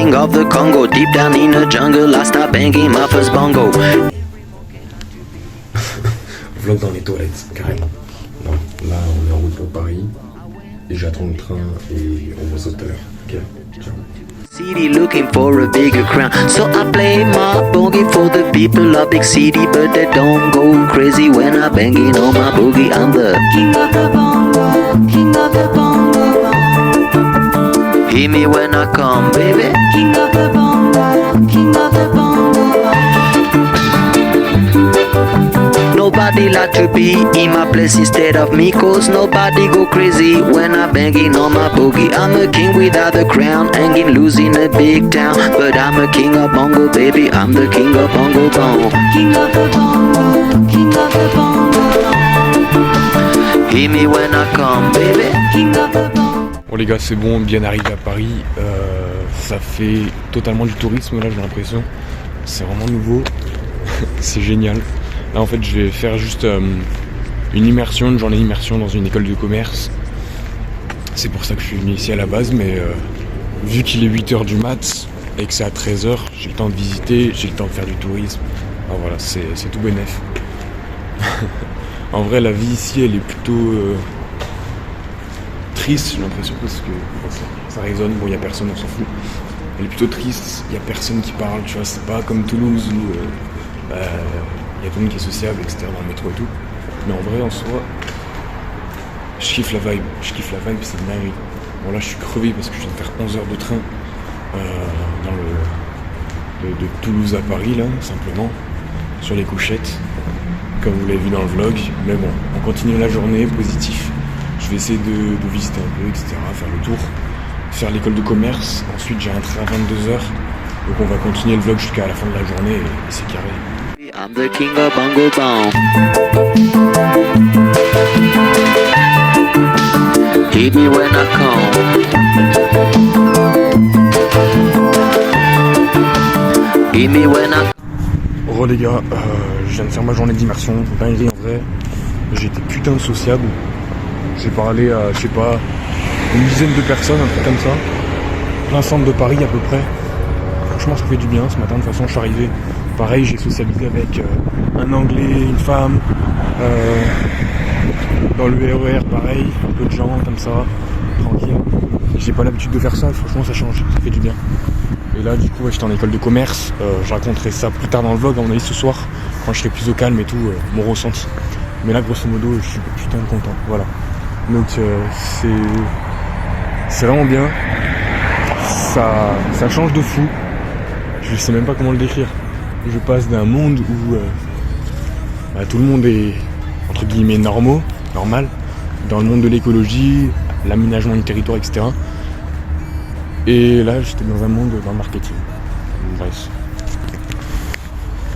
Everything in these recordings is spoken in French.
king of the Congo. Deep down in the jungle, I start banging my first bongo. Vlog dans les toilettes, carrément. Non, là on est en route pour Paris et j'attends le train et on voit ça tout à l'heure. Ok, ciao. City looking for a bigger crown, so I play my boogie for the people of big city, but they don't go crazy when I banging on my boogie. I'm the king of the bongo, king of the bongo. Hear me when I come, baby. King of the bongo, king of the bongo. Nobody like to be in my place instead of me, cause nobody go crazy when I'm banging on my boogie. I'm a king without a crown, hanging loose in a big town, but I'm a king of bongo, baby. I'm the king of bongo bongo. King of the bongo, king of the bongo. Hear me when I come, baby. King of the bongo. Bon les gars, c'est bon, bien arrivé à Paris. Ça fait totalement du tourisme là, j'ai l'impression. C'est vraiment nouveau. C'est génial. Là en fait je vais faire juste une immersion, une journée d'immersion dans une école de commerce. C'est pour ça que je suis venu ici à la base, mais vu qu'il est 8h du mat et que c'est à 13h, j'ai le temps de visiter, j'ai le temps de faire du tourisme. Ah voilà, c'est tout bénef. En vrai la vie ici elle est plutôt triste, j'ai l'impression, parce que bon, ça résonne, bon il y a personne, on s'en fout. Elle est plutôt triste, il y a personne qui parle, tu vois, c'est pas comme Toulouse où il y a tout le monde qui est sociable, etc. dans le métro et tout. Mais en vrai, en soi, je kiffe la vibe, c'est une dinguerie. Bon là, je suis crevé parce que je viens de faire 11 heures de train de Toulouse à Paris, là, simplement, sur les couchettes, comme vous l'avez vu dans le vlog. Mais bon, on continue la journée, positif. Je vais essayer de visiter un peu, etc., faire le tour, faire l'école de commerce. Ensuite, j'ai un train à 22h. Donc on va continuer le vlog jusqu'à la fin de la journée et c'est carré. I'm the king of bongo bong. Hit me when I come. Hit me when I. Oh les gars, je viens de faire ma journée d'immersion, dinguerie en vrai. J'étais putain de sociable. J'ai parlé à, je sais pas, une dizaine de personnes, un truc comme ça. Plein centre de Paris à peu près. Franchement ça fait du bien ce matin, de toute façon je suis arrivé. Pareil, j'ai socialisé avec un Anglais, une femme, dans le RER pareil, un peu de gens comme ça, tranquille. J'ai pas l'habitude de faire ça, franchement ça change, ça fait du bien. Et là du coup ouais, j'étais en école de commerce, je raconterai ça plus tard dans le vlog, à mon avis ce soir, quand je serai plus au calme et tout, mon ressenti. Mais là grosso modo je suis putain de content, voilà. Donc c'est vraiment bien, ça change de fou, je sais même pas comment le décrire. Je passe d'un monde où tout le monde est entre guillemets normal, dans le monde de l'écologie, l'aménagement du territoire, etc. Et là j'étais dans un monde dans le marketing. Bref.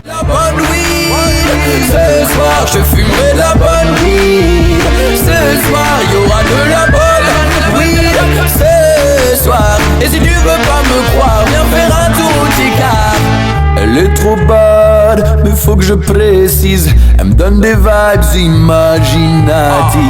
La bonne weed, ce soir je fumerai de la bonne weed. Ce soir y aura de la bonne weed. Ce soir, et si tu veux pas me croire, viens faire un tour au Ticard. Elle est trop bad, mais faut que je précise. Elle me donne des vibes imaginatives.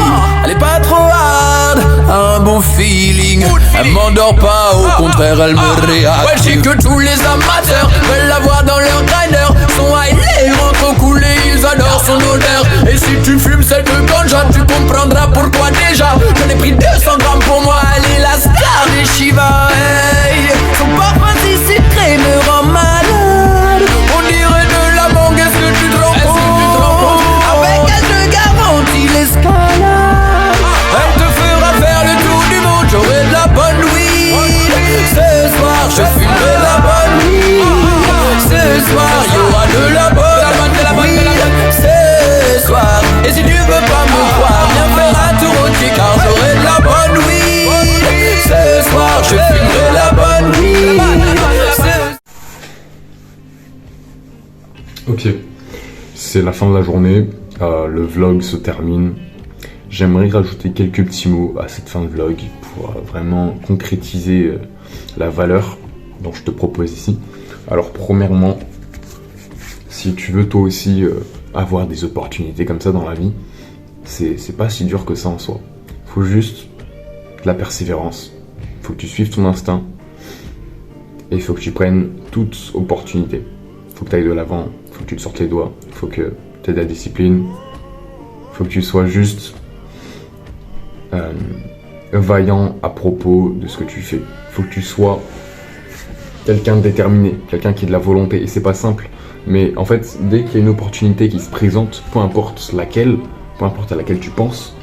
Elle est pas trop hard, a un bon feeling. Elle m'endort pas, au contraire elle me réactive. Ouais, je sais que tous les amateurs veulent la voir dans leur grinder. Son high, les rentrent coulés, ils adorent son odeur. Et si tu fumes celle de ganja, tu comprendras pourquoi déjà. J'en ai pris 200 grammes pour moi, elle est la star des Shiva. Hey, son parfum si sucré me rend malade. On dirait de la mangue, est-ce que tu te rends compte? Avec elle je garantis l'escalade. Elle te fera faire le tour du monde, j'aurai de la bonne weed. Ce soir je fumerai de la bonne weed. Ce soir y'aura de la bonne weed. Ce soir, et si tu veux pas me croire, viens faire un tour au Ticard, j'aurai de la bonne weed. Ce soir je fumerai de la bonne weed. Ok, c'est la fin de la journée, le vlog se termine. J'aimerais rajouter quelques petits mots à cette fin de vlog pour vraiment concrétiser la valeur dont je te propose ici. Alors premièrement, si tu veux toi aussi avoir des opportunités comme ça dans la vie, c'est pas si dur que ça en soi. Faut juste de la persévérance, faut que tu suives ton instinct Et il faut que tu prennes toute opportunité. Il faut que tu ailles de l'avant, il faut que tu te sortes les doigts, il faut que tu aies de la discipline, il faut que tu sois juste vaillant à propos de ce que tu fais. Il faut que tu sois quelqu'un de déterminé, quelqu'un qui a de la volonté. Et c'est pas simple, mais en fait, dès qu'il y a une opportunité qui se présente, peu importe laquelle, peu importe à laquelle tu penses,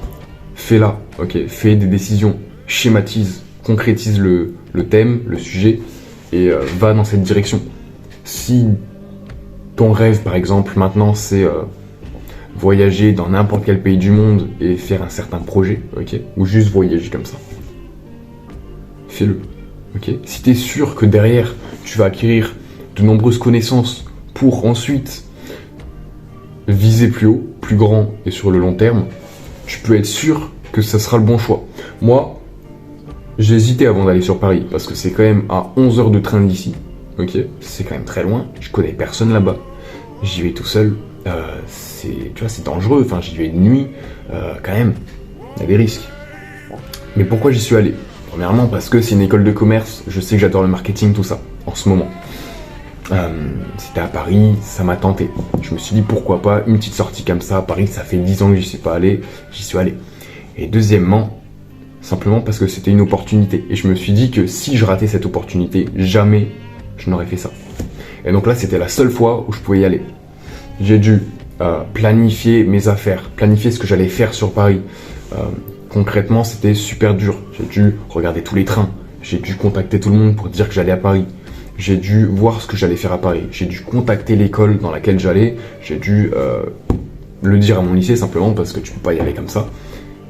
fais-la, ok, fais des décisions, schématise, concrétise le thème, le sujet, et va dans cette direction. Si ton rêve, par exemple, maintenant, c'est voyager dans n'importe quel pays du monde et faire un certain projet, ok, ou juste voyager comme ça, fais-le, ok. Si tu es sûr que derrière, tu vas acquérir de nombreuses connaissances pour ensuite viser plus haut, plus grand et sur le long terme, tu peux être sûr que ça sera le bon choix. Moi, j'ai hésité avant d'aller sur Paris, parce que c'est quand même à 11 heures de train d'ici, ok, c'est quand même très loin, je connais personne là-bas, j'y vais tout seul, c'est dangereux, enfin j'y vais de nuit, quand même, il y a des risques. Mais pourquoi j'y suis allé? Premièrement parce que c'est une école de commerce, je sais que j'adore le marketing, tout ça, en ce moment. C'était à Paris, ça m'a tenté. Je me suis dit pourquoi pas une petite sortie comme ça à Paris, ça fait 10 ans que j'y suis pas allé, j'y suis allé. Et deuxièmement, simplement parce que c'était une opportunité. Et je me suis dit que si je ratais cette opportunité, jamais je n'aurais fait ça. Et donc là, c'était la seule fois où je pouvais y aller. J'ai dû planifier mes affaires, planifier ce que j'allais faire sur Paris. Concrètement, c'était super dur. J'ai dû regarder tous les trains. J'ai dû contacter tout le monde pour dire que j'allais à Paris. J'ai dû voir ce que j'allais faire à Paris. J'ai dû contacter l'école dans laquelle j'allais. J'ai dû le dire à mon lycée simplement parce que tu peux pas y aller comme ça.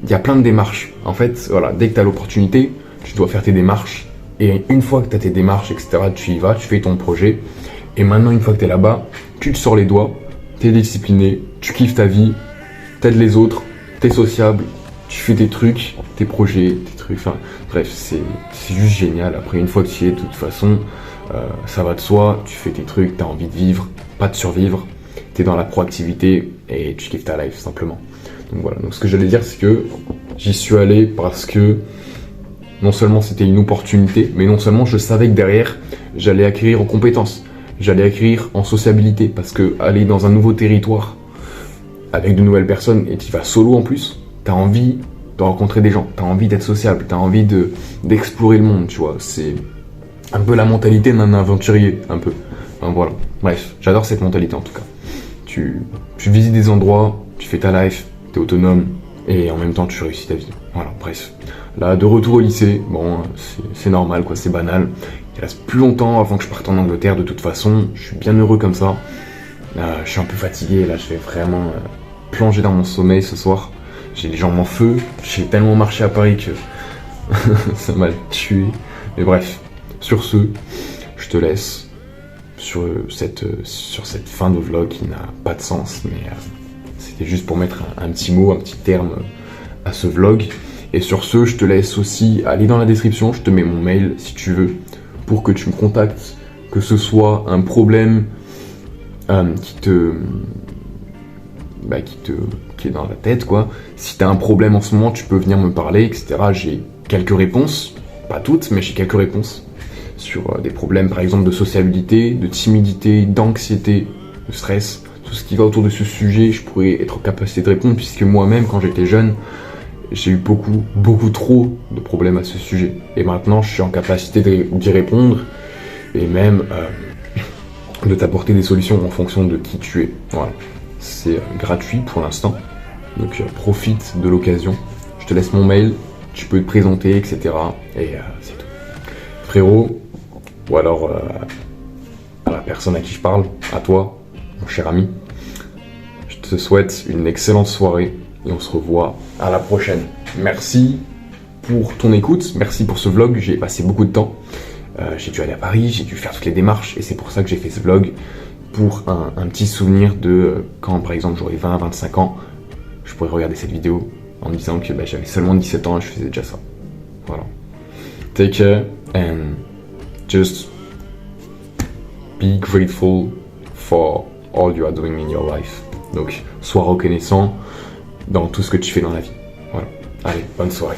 Il y a plein de démarches. En fait, voilà, dès que tu as l'opportunité, tu dois faire tes démarches. Et une fois que tu as tes démarches, etc., tu y vas, tu fais ton projet. Et maintenant, une fois que tu es là-bas, tu te sors les doigts, tu es discipliné, tu kiffes ta vie, tu aides les autres, tu es sociable, tu fais tes trucs, tes projets, tes trucs. Enfin, bref, c'est juste génial. Après, une fois que tu y es, de toute façon, ça va de soi, tu fais tes trucs, tu as envie de vivre, pas de survivre. Tu es dans la proactivité et tu kiffes ta life, simplement. Donc voilà, donc ce que j'allais dire, c'est que j'y suis allé parce que non seulement c'était une opportunité, mais non seulement je savais que derrière, j'allais acquérir en compétences, j'allais acquérir en sociabilité, parce que aller dans un nouveau territoire avec de nouvelles personnes, et tu vas solo en plus, t'as envie de rencontrer des gens, t'as envie d'être sociable, t'as envie d'explorer le monde, tu vois, c'est un peu la mentalité d'un aventurier, un peu. Enfin, voilà, bref, j'adore cette mentalité en tout cas. Tu visites des endroits, tu fais ta life, t'es autonome, et en même temps tu réussis ta vie. Voilà, bref. Là, de retour au lycée, bon, c'est normal, quoi, c'est banal. Il reste plus longtemps avant que je parte en Angleterre, de toute façon, je suis bien heureux comme ça. Je suis un peu fatigué, là, je vais vraiment plonger dans mon sommeil ce soir. J'ai les jambes en feu, j'ai tellement marché à Paris que ça m'a tué. Mais bref, sur ce, je te laisse sur cette fin de vlog qui n'a pas de sens, mais c'était juste pour mettre un petit mot, un petit terme à ce vlog. Et sur ce, je te laisse aussi aller dans la description, je te mets mon mail si tu veux, pour que tu me contactes, que ce soit un problème qui est dans la tête, quoi. Si tu as un problème en ce moment, tu peux venir me parler, etc. J'ai quelques réponses, pas toutes, mais j'ai quelques réponses sur des problèmes, par exemple, de sociabilité, de timidité, d'anxiété, de stress, tout ce qui va autour de ce sujet, je pourrais être en capacité de répondre, puisque moi-même, quand j'étais jeune, j'ai eu beaucoup trop de problèmes à ce sujet. Et maintenant, je suis en capacité d'y répondre, et même de t'apporter des solutions en fonction de qui tu es. Voilà. C'est gratuit pour l'instant, donc profite de l'occasion. Je te laisse mon mail, tu peux te présenter, etc. Et c'est tout. Frérot, ou alors à la personne à qui je parle, à toi, mon cher ami, je te souhaite une excellente soirée et on se revoit à la prochaine. Merci pour ton écoute, merci pour ce vlog, j'ai passé beaucoup de temps. J'ai dû aller à Paris, j'ai dû faire toutes les démarches et c'est pour ça que j'ai fait ce vlog, pour un petit souvenir de quand par exemple j'aurai 20-25 ans, je pourrais regarder cette vidéo en me disant que j'avais seulement 17 ans et je faisais déjà ça. Voilà. Take care and just be grateful for all you are doing in your life. Donc sois reconnaissant dans tout ce que tu fais dans la vie. Voilà. Allez, bonne soirée.